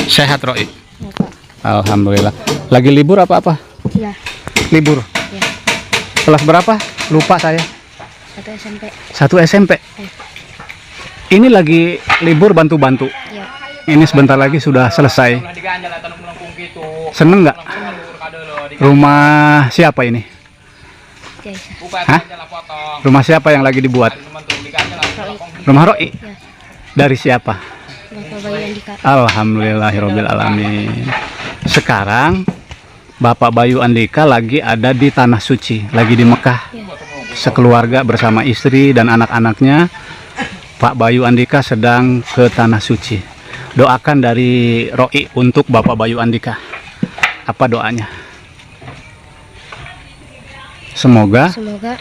Sehat, Roi? Ya, Pak. Alhamdulillah. Lagi libur apa-apa? Iya. Libur. Ya. Kelas berapa? Lupa saya. 1 SMP. 1 SMP. Ini lagi libur bantu-bantu. Iya. Ini sebentar lagi sudah selesai. Seneng nggak? Rumah siapa ini? Jasa. Hah? Rumah siapa yang lagi dibuat? Rumah Roi? Ya. Dari siapa? Bapak Bayu Andika. Alhamdulillahirabbil alamin. Sekarang Bapak Bayu Andika lagi ada di Tanah Suci, lagi di Mekah. Ya. Sekeluarga bersama istri dan anak-anaknya. Pak Bayu Andika sedang ke Tanah Suci. Doakan dari Roi untuk Bapak Bayu Andika. Apa doanya? Semoga Semoga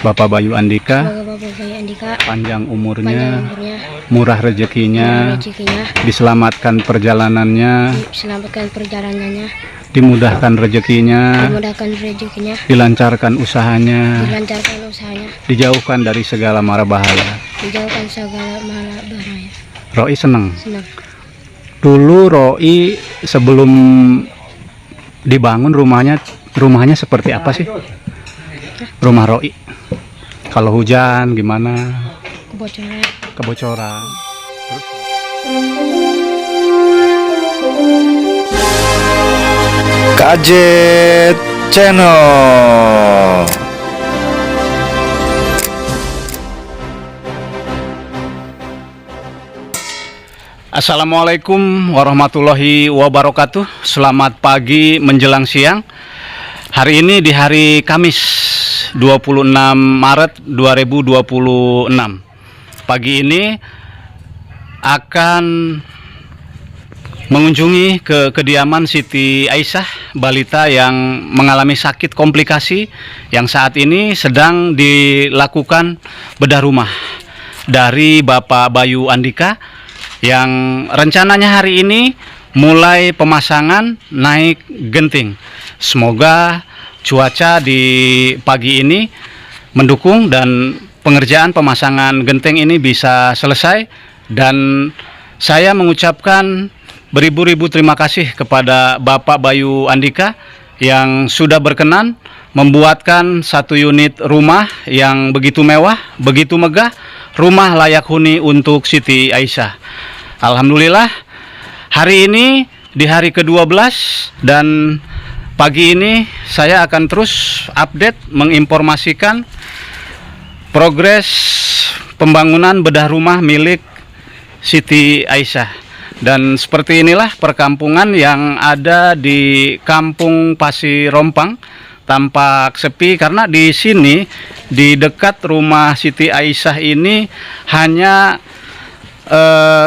Bapak Bayu Andika Bapak Bayu Andika panjang panjang umurnya, umurnya, murah rezekinya, rezekinya, diselamatkan perjalanannya, diselamatkan perjalanannya, dimudahkan rezekinya, dimudahkan rezekinya, dilancarkan usahanya, dilancarkan usahanya, dijauhkan dari segala mara bahaya. dijauhkan segala mara bahaya. Roi senang. Senang. Dulu Roi sebelum dibangun rumahnya seperti apa sih? Rumah Roi. Kalau hujan gimana? Kebocoran. Kebocoran. Kajet Channel. Assalamualaikum warahmatullahi wabarakatuh. Selamat pagi menjelang siang. Hari ini di hari Kamis 26 Maret 2026. Pagi ini akan mengunjungi ke kediaman Siti Aisyah, balita yang mengalami sakit komplikasi yang saat ini sedang dilakukan bedah rumah dari Bapak Bayu Andika, yang rencananya hari ini mulai pemasangan naik genting. Semoga cuaca di pagi ini mendukung dan pengerjaan pemasangan genteng ini bisa selesai, dan saya mengucapkan beribu-ribu terima kasih kepada Bapak Bayu Andika yang sudah berkenan membuatkan satu unit rumah yang begitu mewah, begitu megah, rumah layak huni untuk Siti Aisyah. Alhamdulillah, hari ini di hari ke-12 dan pagi ini saya akan terus update menginformasikan progres pembangunan bedah rumah milik Siti Aisyah. Dan seperti inilah perkampungan yang ada di Kampung Pasir Rompang. Tampak sepi karena di sini di dekat rumah Siti Aisyah ini hanya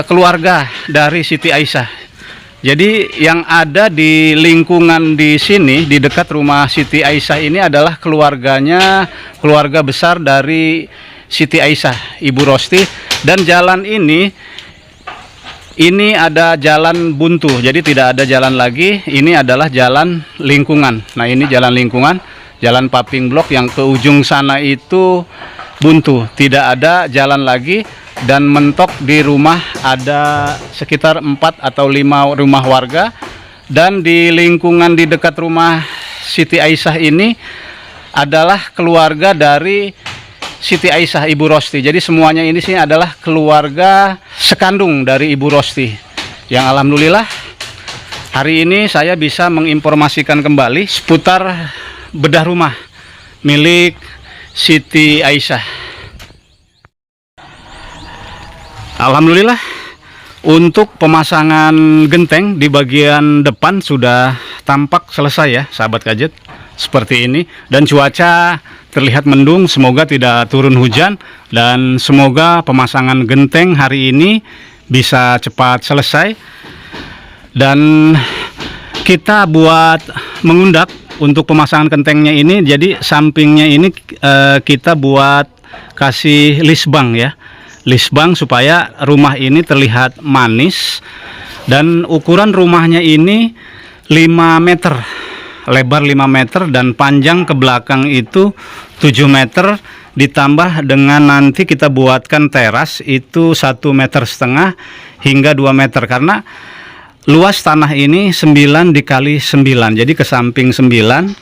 keluarga dari Siti Aisyah. Jadi yang ada di lingkungan di sini di dekat rumah Siti Aisyah ini adalah keluarganya, keluarga besar dari Siti Aisyah, Ibu Rosti. Dan jalan ini ada jalan buntu, jadi tidak ada jalan lagi. Ini adalah jalan lingkungan. Nah, ini jalan lingkungan, jalan paving block yang ke ujung sana itu buntu, tidak ada jalan lagi. Dan mentok di rumah ada sekitar 4 atau 5 rumah warga. Dan di lingkungan di dekat rumah Siti Aisyah ini adalah keluarga dari Siti Aisyah, Ibu Rosti. Jadi semuanya ini sih adalah keluarga sekandung dari Ibu Rosti. Yang alhamdulillah hari ini saya bisa menginformasikan kembali seputar bedah rumah milik Siti Aisyah. Alhamdulillah, untuk pemasangan genteng di bagian depan sudah tampak selesai ya, sahabat Kajet. Seperti ini, dan cuaca terlihat mendung, semoga tidak turun hujan dan semoga pemasangan genteng hari ini bisa cepat selesai. Dan kita buat mengundak untuk pemasangan gentengnya ini, jadi sampingnya ini kita buat kasih lisbang ya, lisbang supaya rumah ini terlihat manis. Dan ukuran rumahnya ini 5 meter, lebar 5 meter dan panjang ke belakang itu 7 meter, ditambah dengan nanti kita buatkan teras itu 1,5 meter hingga 2 meter, karena luas tanah ini 9 dikali 9. Jadi ke samping 9,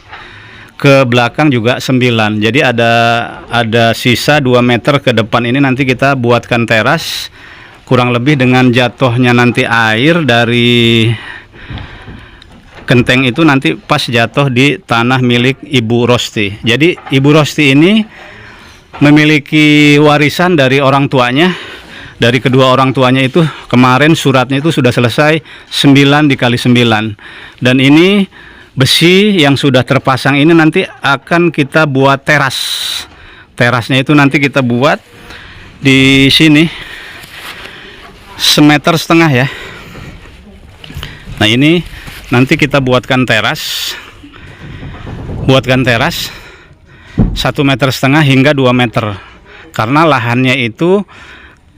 ke belakang juga 9. Jadi ada sisa 2 meter ke depan ini nanti kita buatkan teras. Kurang lebih dengan jatuhnya nanti air dari genteng itu nanti pas jatuh di tanah milik Ibu Rosti. Jadi Ibu Rosti ini memiliki warisan dari orang tuanya. Dari kedua orang tuanya itu kemarin suratnya itu sudah selesai 9 dikali 9. Dan ini besi yang sudah terpasang ini nanti akan kita buat teras. Terasnya itu nanti kita buat di sini 1,5 meter ya. Nah ini nanti kita buatkan teras 1,5 meter hingga 2 meter, karena lahannya itu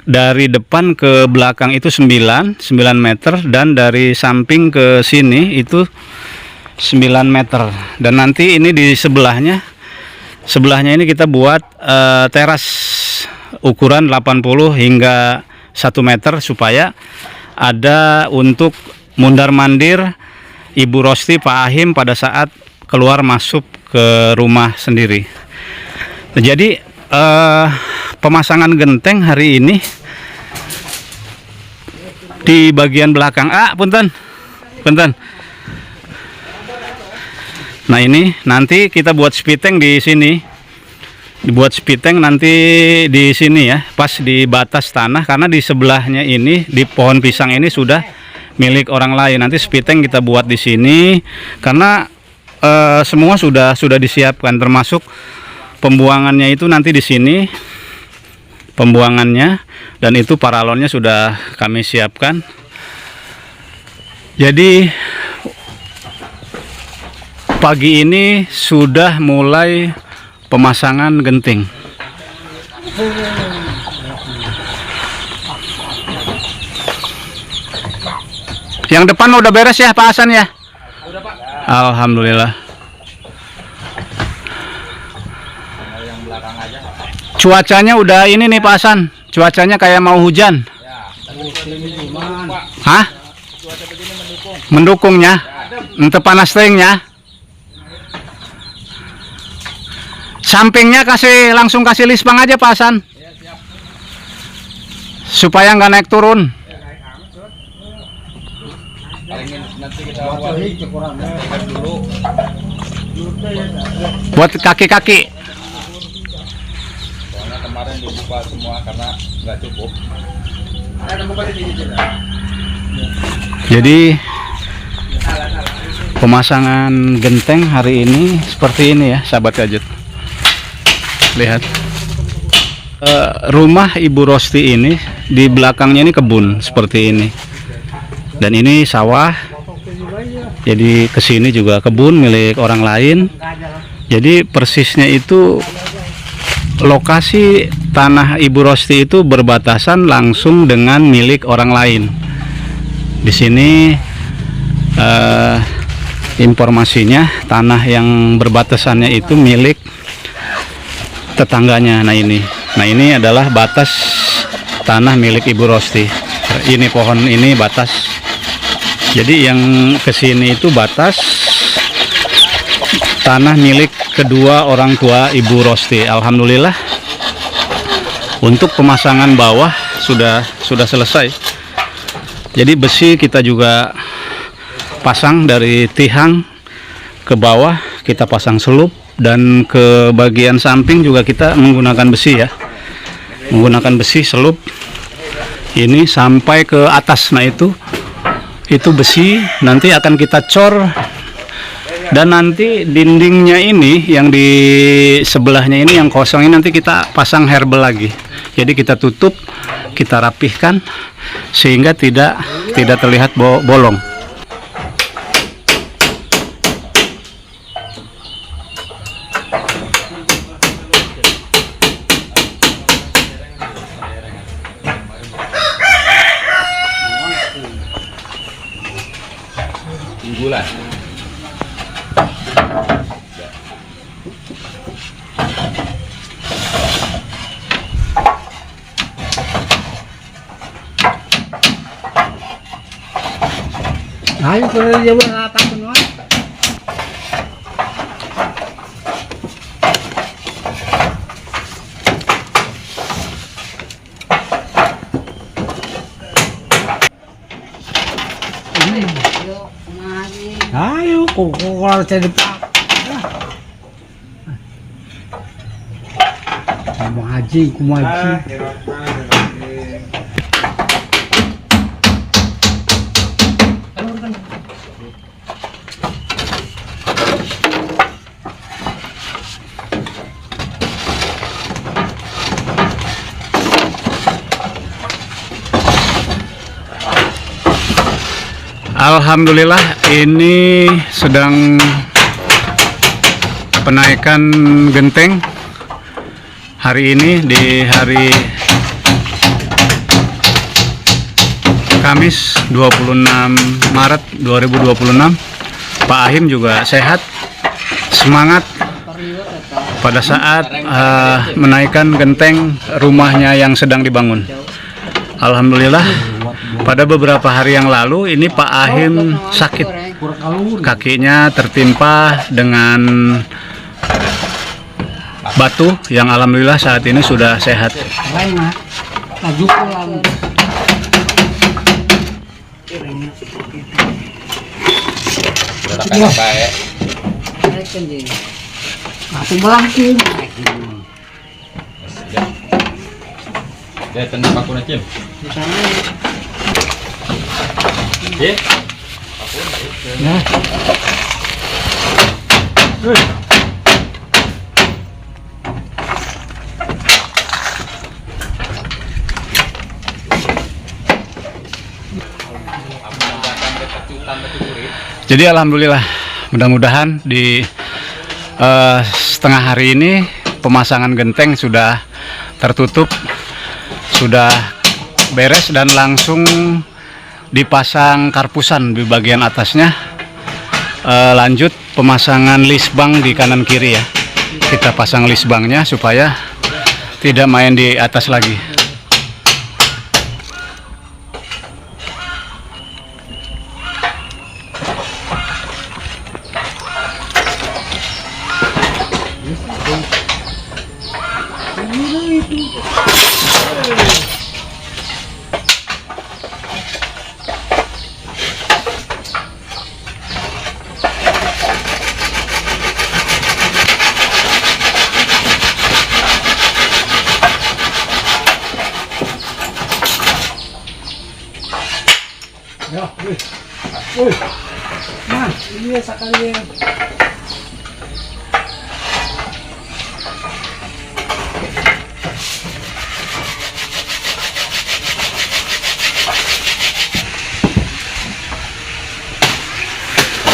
dari depan ke belakang itu 9 meter, dan dari samping ke sini itu 9 meter. Dan nanti ini di sebelahnya ini kita buat teras ukuran 80 hingga 1 meter, supaya ada untuk mundar-mandir Ibu Rosti, Pak Ahim pada saat keluar masuk ke rumah sendiri. Jadi pemasangan genteng hari ini di bagian belakang. Punten. Nah ini nanti kita buat spiteng di sini. Dibuat spiteng nanti di sini ya, pas di batas tanah, karena di sebelahnya ini di pohon pisang ini sudah milik orang lain. Nanti spiteng kita buat di sini karena semua sudah disiapkan, termasuk pembuangannya itu nanti di sini pembuangannya, dan itu paralonnya sudah kami siapkan. Jadi pagi ini sudah mulai pemasangan genting. Yang depan udah beres ya Pak Hasan ya? Udah Pak. Alhamdulillah. Cuacanya udah ini nih Pak Hasan. Cuacanya kayak mau hujan. Hah? Mendukungnya? Untuk panas teingnya? Sampingnya langsung kasih lispang aja Pak Hasan. Supaya nggak naik turun. Buat kaki-kaki. Soalnya kemarin dibuka semua karena nggak cukup. Jadi pemasangan genteng hari ini seperti ini ya sahabat Kajut. Lihat rumah Ibu Rosti ini, di belakangnya ini kebun seperti ini, dan ini sawah. Jadi kesini juga kebun milik orang lain. Jadi persisnya itu lokasi tanah Ibu Rosti itu berbatasan langsung dengan milik orang lain. Di sini informasinya tanah yang berbatasannya itu milik tetangganya. Nah ini adalah batas tanah milik Ibu Rosti. Ini pohon ini batas. Jadi yang kesini itu batas tanah milik kedua orang tua Ibu Rosti. Alhamdulillah untuk pemasangan bawah sudah selesai. Jadi besi kita juga pasang dari tihang ke bawah, kita pasang selup. Dan ke bagian samping juga kita menggunakan besi ya, menggunakan besi selup ini sampai ke atas. Nah itu besi nanti akan kita cor, dan nanti dindingnya ini yang di sebelahnya ini yang kosong ini nanti kita pasang herbal lagi. Jadi kita tutup, kita rapihkan sehingga tidak terlihat bolong. Bulan. Ayo kalau dia berapa semua? Ayo, kok kalau jadi pak. Kumaji, kumaji. Alhamdulillah, ini sedang penaikan genteng hari ini di hari Kamis 26 Maret 2026. Pak Ahim juga sehat, semangat pada saat menaikkan genteng rumahnya yang sedang dibangun. Alhamdulillah, pada beberapa hari yang lalu ini Pak Ahim sakit, kakinya tertimpa dengan batu yang alhamdulillah saat ini sudah sehat. Baik. Aku melangkung. Dia tendang aku nakin. Ya. Nah. Jadi alhamdulillah, mudah-mudahan di setengah hari ini pemasangan genteng sudah tertutup, sudah beres dan langsung dipasang karpusan di bagian atasnya. Lanjut pemasangan lisbang di kanan kiri ya. Kita pasang lisbangnya supaya tidak main di atas lagi. Ya, wih, man, ini sekali.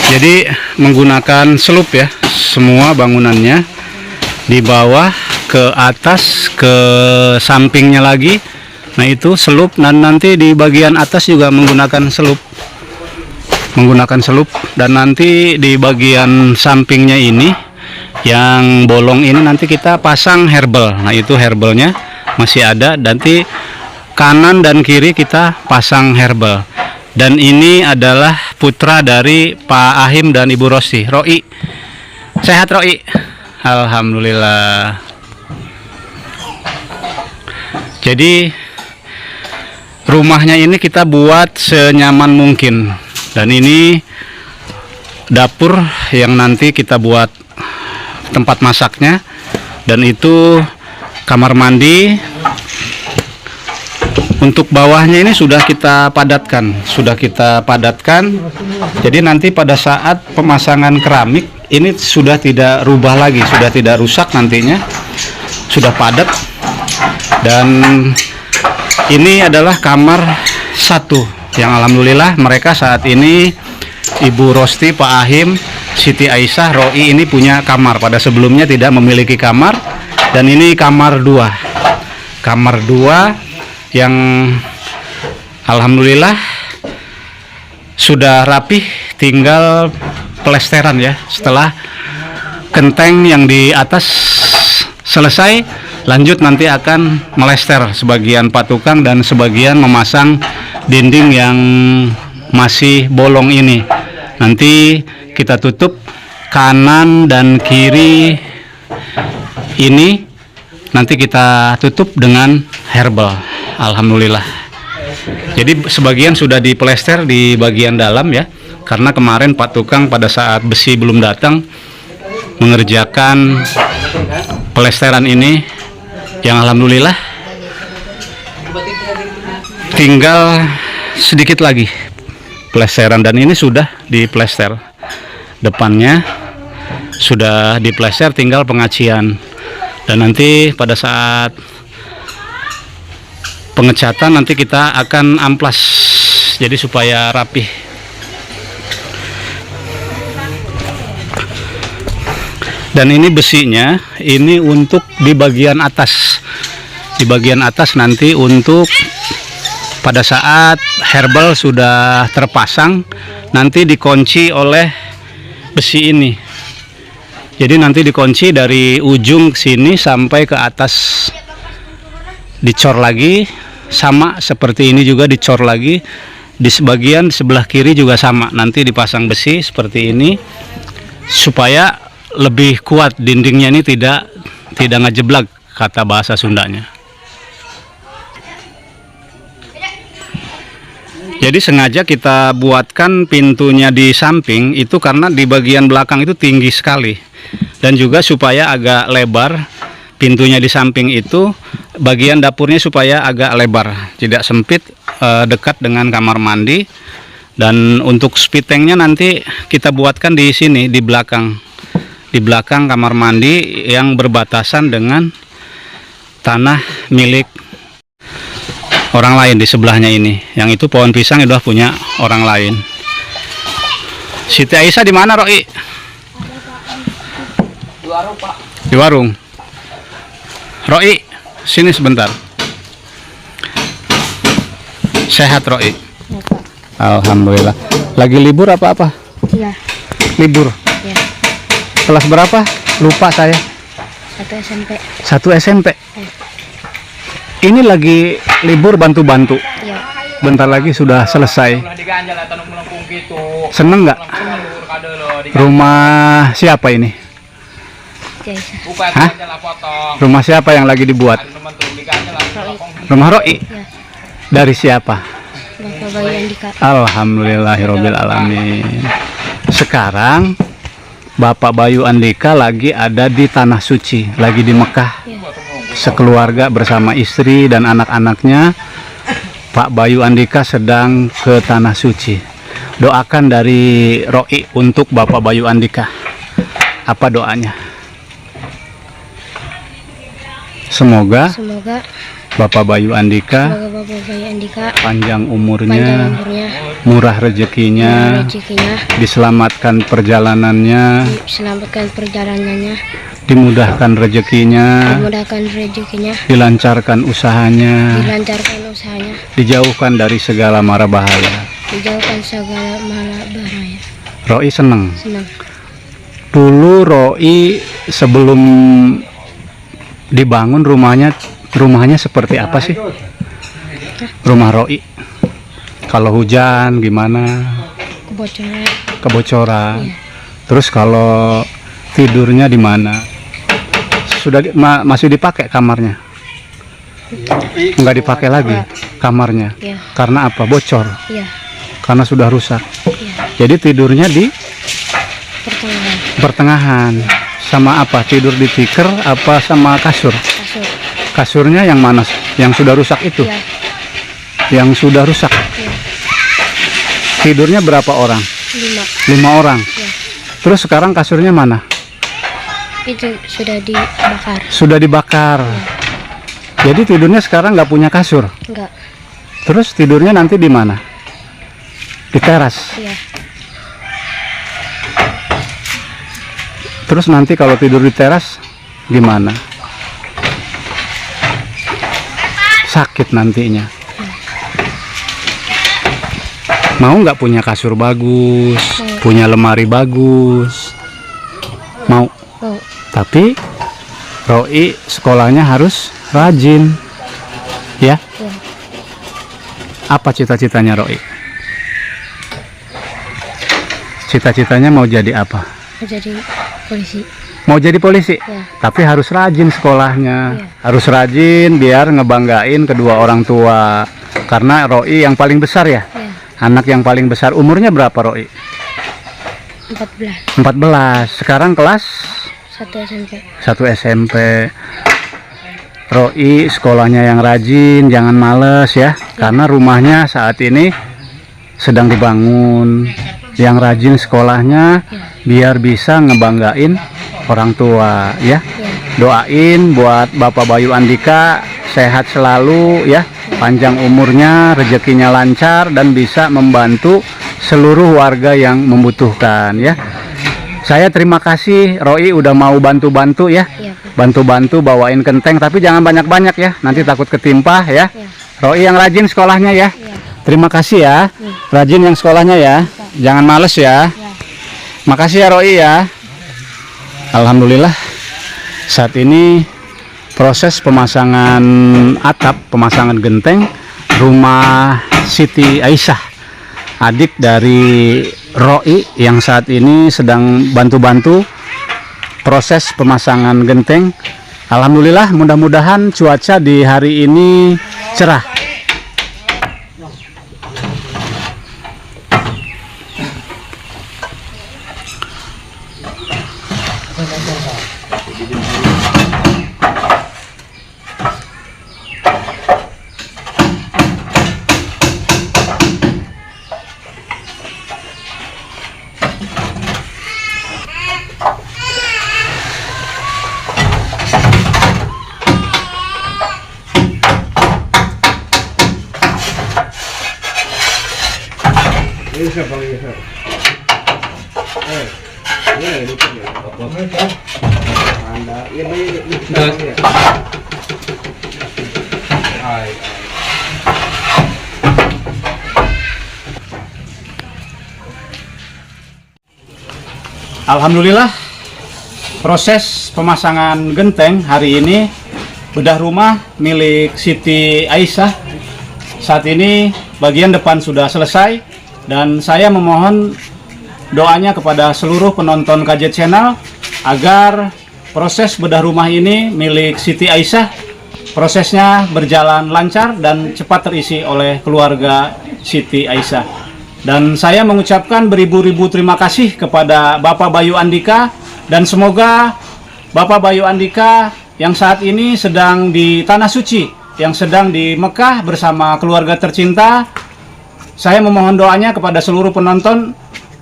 Jadi menggunakan selup ya, semua bangunannya di bawah ke atas ke sampingnya lagi. Nah itu selup, dan nanti di bagian atas juga menggunakan selup, dan nanti di bagian sampingnya ini yang bolong ini nanti kita pasang herbal. Nah itu herbalnya masih ada, nanti kanan dan kiri kita pasang herbal. Dan ini adalah putra dari Pak Ahim dan Ibu Rosti, Roi. Sehat Roi? Alhamdulillah. Jadi rumahnya ini kita buat senyaman mungkin, dan ini dapur yang nanti kita buat tempat masaknya, dan itu kamar mandi. Untuk bawahnya ini sudah kita padatkan, jadi nanti pada saat pemasangan keramik ini sudah tidak rubah lagi, sudah tidak rusak nantinya, sudah padat. Dan ini adalah kamar satu yang alhamdulillah mereka saat ini, Ibu Rosti, Pak Ahim, Siti Aisyah, Roi ini punya kamar. Pada sebelumnya tidak memiliki kamar, dan ini kamar dua yang alhamdulillah sudah rapih, tinggal plesteran ya. Setelah genteng yang di atas selesai, lanjut nanti akan melester sebagian patukang dan sebagian memasang dinding yang masih bolong ini. Nanti kita tutup kanan dan kiri ini, nanti kita tutup dengan herbal. Alhamdulillah. Jadi sebagian sudah diplester di bagian dalam ya, karena kemarin Pak Tukang pada saat besi belum datang mengerjakan pelesteran ini, yang alhamdulillah tinggal sedikit lagi plesteran, dan ini sudah diplester. Depannya sudah diplester, tinggal pengacian. Dan nanti pada saat pengecatan nanti kita akan amplas, jadi supaya rapih. Dan ini besinya, ini untuk di bagian atas. Di bagian atas nanti untuk pada saat herbal sudah terpasang, nanti dikunci oleh besi ini. Jadi nanti dikunci dari ujung sini sampai ke atas, dicor lagi, sama seperti ini juga dicor lagi. Di sebagian sebelah kiri juga sama, nanti dipasang besi seperti ini supaya lebih kuat dindingnya, ini tidak ngejeblak kata bahasa Sundanya. Jadi sengaja kita buatkan pintunya di samping itu karena di bagian belakang itu tinggi sekali, dan juga supaya agak lebar pintunya di samping itu, bagian dapurnya supaya agak lebar, tidak sempit, dekat dengan kamar mandi. Dan untuk spitengnya nanti kita buatkan di sini, di belakang kamar mandi yang berbatasan dengan tanah milik orang lain di sebelahnya ini. Yang itu pohon pisang udah punya orang lain. Siti Aisyah di mana, Roi? Di warung, Pak. Di warung. Roi, sini sebentar. Sehat, Roi? Ya, Pak. Alhamdulillah. Lagi libur apa-apa? Iya. Libur. Ya. Kelas berapa? Lupa saya. 1 SMP. 1 SMP. Ini lagi libur bantu-bantu. Iya. Bentar lagi sudah selesai. Seneng nggak? Rumah siapa ini? Jaiza. Hah? Rumah siapa yang lagi dibuat? Rumah Roi. Ya. Dari siapa? Bapak Bayu Andika. Alhamdulillahirabbil alamin. Sekarang Bapak Bayu Andika lagi ada di Tanah Suci, lagi di Mekah. Ya. Sekeluarga bersama istri dan anak-anaknya. Pak Bayu Andika sedang ke Tanah Suci. Doakan dari Roi untuk Bapak Bayu Andika. Apa doanya? Semoga Semoga Bapak Bayu Andika Bapak Bayu Andika panjang panjang umurnya, umurnya, murah rezekinya, rezekinya, diselamatkan perjalanannya, diselamatkan perjalanannya, dimudahkan rezekinya, dimudahkan rezekinya, dilancarkan usahanya, dilancarkan usahanya, dijauhkan dari segala mara bahaya. dijauhkan segala mala bahaya. Roi seneng. Senang. Dulu Roi sebelum dibangun rumahnya seperti apa sih? Rumah Roi. Kalau hujan gimana? Kebocoran. Kebocoran. Iya. Terus kalau tidurnya di mana? Sudah masih dipakai kamarnya? Enggak dipakai lagi kamarnya. Iya. Karena apa? Bocor. Iya. Karena sudah rusak. Iya. Jadi tidurnya di Pertengahan. pertengahan. Sama apa? Tidur di tikar apa sama kasur? Kasur. Kasurnya yang mana? Yang sudah rusak itu? Iya. Yang sudah rusak. Iya. Tidurnya berapa orang? 5. 5 orang. Iya. Terus sekarang kasurnya mana? Itu sudah dibakar. Sudah dibakar. Jadi tidurnya sekarang nggak punya kasur. Enggak. Terus tidurnya nanti di mana? Di teras. Iya. Terus nanti kalau tidur di teras gimana? Sakit nantinya. Mau nggak punya kasur bagus, punya lemari bagus? Mau. Oh. Tapi Roi sekolahnya harus rajin, ya? Iya. Apa cita-citanya Roi? Cita-citanya mau jadi apa? Mau jadi polisi. Mau jadi polisi? Ya. Tapi harus rajin sekolahnya. Iya. Harus rajin biar ngebanggain kedua orang tua. Karena Roi yang paling besar ya? Ya. Anak yang paling besar. Umurnya berapa Roi? 14. 14. Sekarang kelas 1 SMP. 1 SMP. Roi sekolahnya yang rajin, jangan males ya. Karena rumahnya saat ini sedang dibangun. Yang rajin sekolahnya biar bisa ngebanggain orang tua ya. Doain buat Bapak Bayu Andika sehat selalu ya, panjang umurnya, rezekinya lancar dan bisa membantu seluruh warga yang membutuhkan ya. Saya terima kasih Roi udah mau bantu-bantu ya. Iya, Bu. Bantu-bantu bawain kenteng tapi jangan banyak-banyak ya, nanti takut ketimpa ya. Iya. Roi yang rajin sekolahnya ya. Iya. Terima kasih ya. Rajin yang sekolahnya ya. Jangan males ya. Makasih ya Roi ya. Alhamdulillah saat ini proses pemasangan atap, pemasangan genteng rumah Siti Aisyah, adik dari Roi yang saat ini sedang bantu-bantu proses pemasangan genteng. Alhamdulillah, mudah-mudahan cuaca di hari ini cerah. Alhamdulillah proses pemasangan genteng hari ini bedah rumah milik Siti Aisyah saat ini bagian depan sudah selesai dan saya memohon doanya kepada seluruh penonton KJ Channel agar proses bedah rumah ini milik Siti Aisyah prosesnya berjalan lancar dan cepat terisi oleh keluarga Siti Aisyah. Dan saya mengucapkan beribu-ribu terima kasih kepada Bapak Bayu Andika dan semoga Bapak Bayu Andika yang saat ini sedang di Tanah Suci, yang sedang di Mekah bersama keluarga tercinta. Saya memohon doanya kepada seluruh penonton.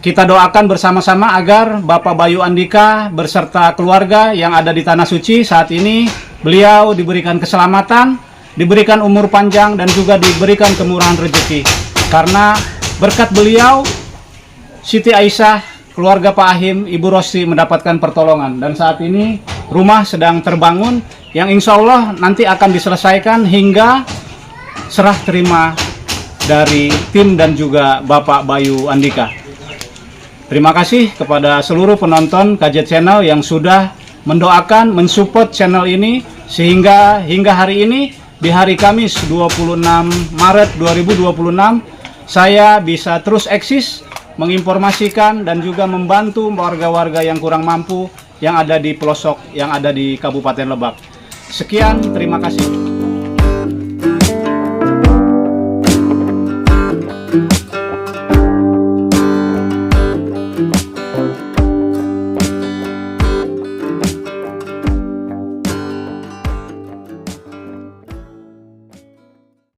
Kita doakan bersama-sama agar Bapak Bayu Andika berserta keluarga yang ada di Tanah Suci saat ini beliau diberikan keselamatan, diberikan umur panjang dan juga diberikan kemurahan rezeki. Karena berkat beliau, Siti Aisyah, keluarga Pak Ahim, Ibu Rosti mendapatkan pertolongan. Dan saat ini rumah sedang terbangun yang insya Allah nanti akan diselesaikan hingga serah terima dari tim dan juga Bapak Bayu Andika. Terima kasih kepada seluruh penonton KJ Channel yang sudah mendoakan, mensupport channel ini sehingga hingga hari ini di hari Kamis 26 Maret 2026 saya bisa terus eksis menginformasikan dan juga membantu warga-warga yang kurang mampu yang ada di pelosok, yang ada di Kabupaten Lebak. Sekian, terima kasih.